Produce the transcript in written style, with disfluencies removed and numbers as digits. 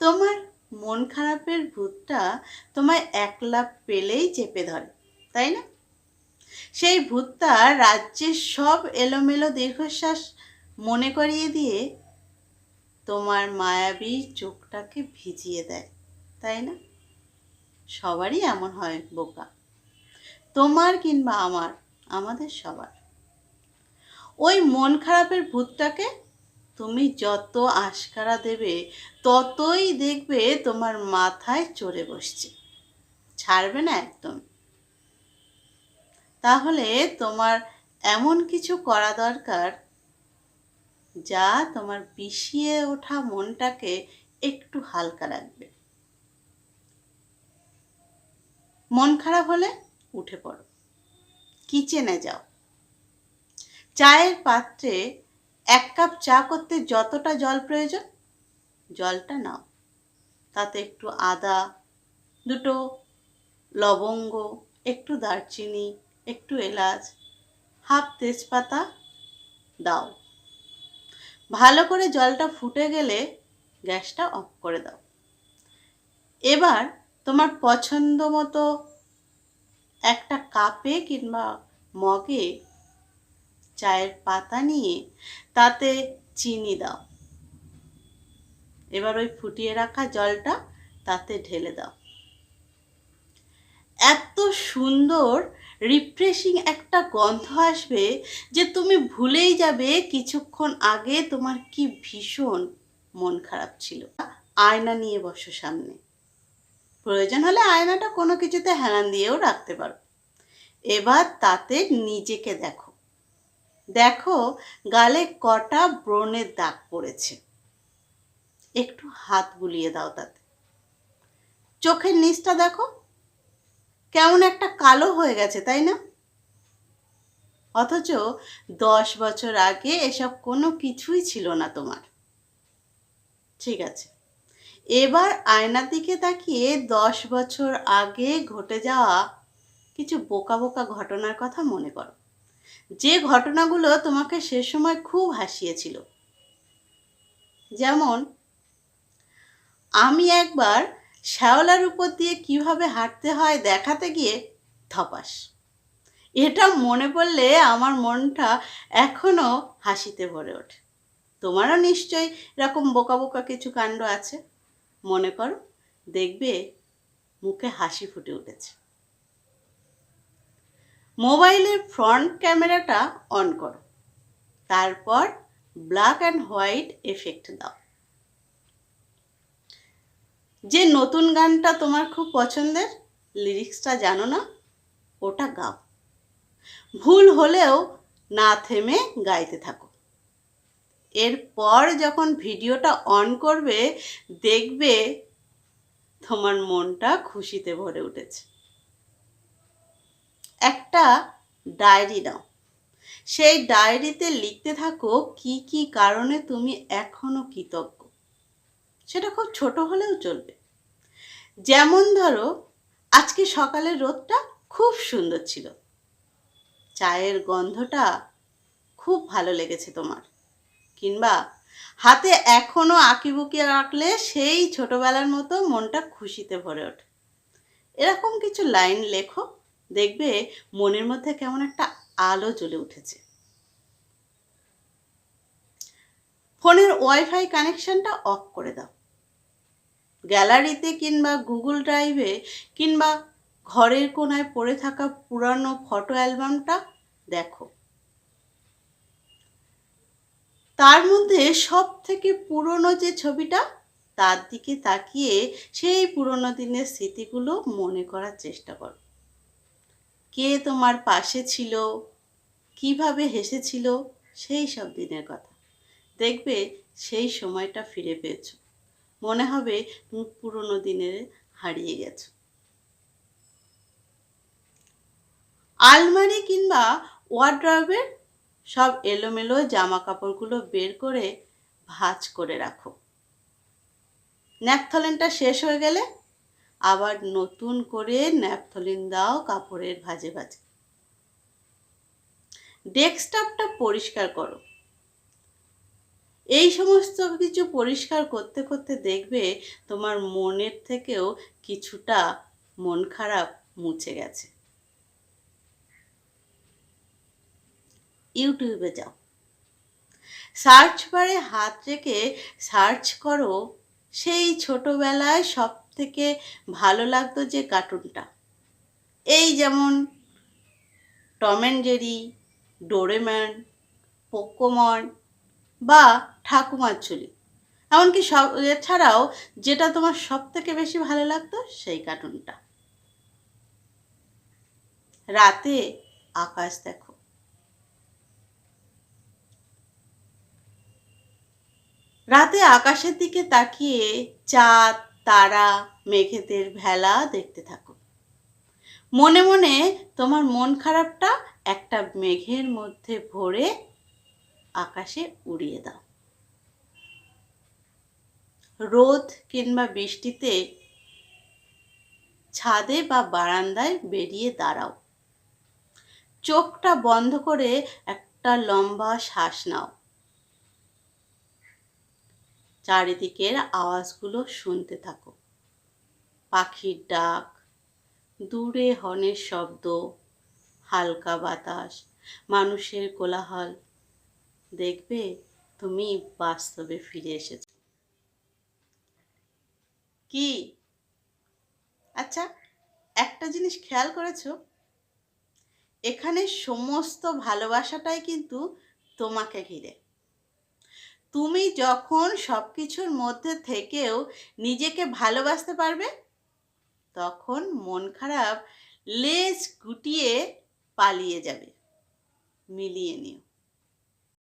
তোমার মন খারাপের ভূতটা তোমায় একলা পেলেই চেপে ধরে, তাই না? সেই ভূতটা রাজ্যের সব এলোমেলো দীর্ঘশ্বাস মনে করিয়ে দিয়ে তোমার মায়াবী চোখটাকে ভিজিয়ে দেয়, তাই না? সবারই এমন হয় বোকা, তোমার কিংবা আমাদের সবার। ওই মন খারাপের ভূতটাকে তুমি যত আশকারা দেবে ততই দেখবে তোমার মাথায় চড়ে বসছে, ছাড়বে না একদম। তাহলে তোমার এমন কিছু করা দরকার যা তোমার বিষিয়ে ওঠা মনটাকে একটু হালকা রাখবে। মন খারাপ হলে উঠে পড়ো, কিচেনে যাও, চায়ের পাত্রে 1 কাপ চা করতে যতটা জল প্রয়োজন জলটা নাও, তাতে একটু আদা, 2টো লবঙ্গ, একটু দারচিনি, একটু এলাচ, হাফ তেজপাতা দাও। ভালো করে জলটা ফুটে গেলে গ্যাসটা অফ করে দাও। এবার তোমার পছন্দ মতো একটা কাপে কিংবা মগে চায়ের পাতা নিয়ে তাতে চিনি দাও। এবার ওই ফুটিয়ে রাখা জলটা তাতে ঢেলে দাও। এত সুন্দর রিফ্রেশিং একটা গন্ধ আসবে যে তুমি ভুলেই যাবে কিছুক্ষণ আগে তোমার কি ভীষণ মন খারাপ ছিল। আয়না নিয়ে বসো সামনে, প্রয়োজন হলে আয়নাটা কোনো কিছুতে হেলান দিয়েও রাখতে পারো। এবার তাতে নিজেকে দেখো, দেখো গালে কটা ব্রণের দাগ পড়েছে, একটু হাত বুলিয়ে দাও তাতে। চোখের নিচটা দেখো কেমন একটা কালো হয়ে গেছে, তাই না? অথচ 10 বছর আগে এসব কোনো কিছুই ছিল না তোমার। ঠিক আছে, এবার আয়নার দিকে তাকিয়ে 10 বছর আগে ঘটে যাওয়া কিছু বোকা বোকা ঘটনার কথা মনে করো, যে ঘটনাগুলো তোমাকে সে সময় খুব হাসিয়েছিল। যেমন, আমি একবার শ্যাওলার উপর দিয়ে কিভাবে হাঁটতে হয় দেখাতে গিয়ে ধপাস। এটা মনে পড়লে আমার মনটা এখনো হাসিতে ভরে ওঠে। তোমারও নিশ্চয়ই এরকম বোকা বোকা কিছু কাণ্ড আছে, মনে করো, দেখবে মুখে হাসি ফুটে উঠেছে। মোবাইলের ফ্রন্ট ক্যামেরাটা অন করো, তারপর ব্ল্যাক অ্যান্ড হোয়াইট এফেক্ট দাও। যে নতুন গানটা তোমার খুব পছন্দের, লিরিক্সটা জানো না, ওটা গাও। ভুল হলেও না থেমে গাইতে থাকো। এরপর যখন ভিডিওটা অন করবে দেখবে তোমার মনটা খুশিতে ভরে উঠেছে। একটা ডায়েরি নাও, সেই ডায়েরিতে লিখতে থাকো কি কি কারণে তুমি এখনো কৃতজ্ঞ। সেটা খুব ছোট হলেও চলবে। যেমন ধরো, আজকে সকালের রোদটা খুব সুন্দর ছিল, চায়ের গন্ধটা খুব ভালো লেগেছে তোমার, কিংবা হাতে এখনো আঁকিবুকি আঁকলে সেই ছোটবেলার মতো মনটা খুশিতে ভরে ওঠে। এরকম কিছু লাইন লেখো, দেখবে মনের মধ্যে কেমন একটা আলো জ্বলে উঠেছে। ফোনের ওয়াইফাই কানেকশনটা অফ করে দাও। গ্যালারিতে কিংবা গুগল ড্রাইভে কিংবা ঘরের কোনায় পড়ে থাকা পুরানো ফটো অ্যালবামটা দেখো। তার মধ্যে সব থেকে পুরনো যে ছবিটা, তার দিকে তাকিয়ে সেই পুরনো দিনের স্মৃতিগুলো মনে করার চেষ্টা করো। কে তোমার পাশে ছিল, কিভাবে হেসেছিল, সেই সব দিনের কথা। দেখবে সেই সময়টা ফিরে পেয়েছো, মনে হবে তুমি পুরনো দিনের হারিয়ে গেছো। আলমারি কিংবা ওয়ার্ড্রবের সব এলোমেলো জামা কাপড়গুলো বের করে ভাঁজ করে রাখো। ন্যাপথলিনটা শেষ হয়ে গেলে আবার নতুন করে ন্যাপথলিন দাও কাপড়ের ভাঁজে ভাঁজে। ডেস্কটপটা পরিষ্কার করো, এই সমস্ত কিছু পরিষ্কার করতে করতে দেখবে তোমার মনের থেকেও কিছুটা মন খারাপ মুছে গেছে। ইউটিউবে যাও, সার্চ বারে হাত রেখে সার্চ করো সেই ছোটবেলায় সব থেকে ভালো লাগতো যে কার্টুনটা, এই যেমন Tom and Jerry, Doraemon, Pokemon বা ঠাকুমার ঝুলি, এমনকি সব এছাড়াও যেটা তোমার সব থেকে বেশি ভালো লাগতো সেই কার্টুনটা। রাতে আকাশ দেখো, রাতে আকাশের দিকে তাকিয়ে চাঁদ, তারা, মেঘেদের ভেলা দেখতে থাকো। মনে মনে তোমার মন খারাপটা একটা মেঘের মধ্যে ভরে আকাশে উড়িয়ে দাও। রোদ কিংবা বৃষ্টিতে ছাদে বা বারান্দায় বেরিয়ে দাঁড়াও। চোখটা বন্ধ করে একটা লম্বা শ্বাস নাও। চারিদিকের আওয়াজগুলো শুনতে থাকো। পাখির ডাক, দূরে হর্নের শব্দ, হালকা বাতাস, মানুষের কোলাহল। দেখবে তুমি বাস্তবে ফিরে এসেছো। কি? আচ্ছা, একটা জিনিস খেয়াল করেছো? এখানে সমস্ত ভালোবাসাটাই কিন্তু তোমাকে ঘিরে। তুমি যখন সব কিছুর মধ্যে থেকেও নিজেকে ভালোবাসতে পারবে, তখন মন খারাপ লেজ গুটিয়ে পালিয়ে যাবে। মিলিয়ে নিও।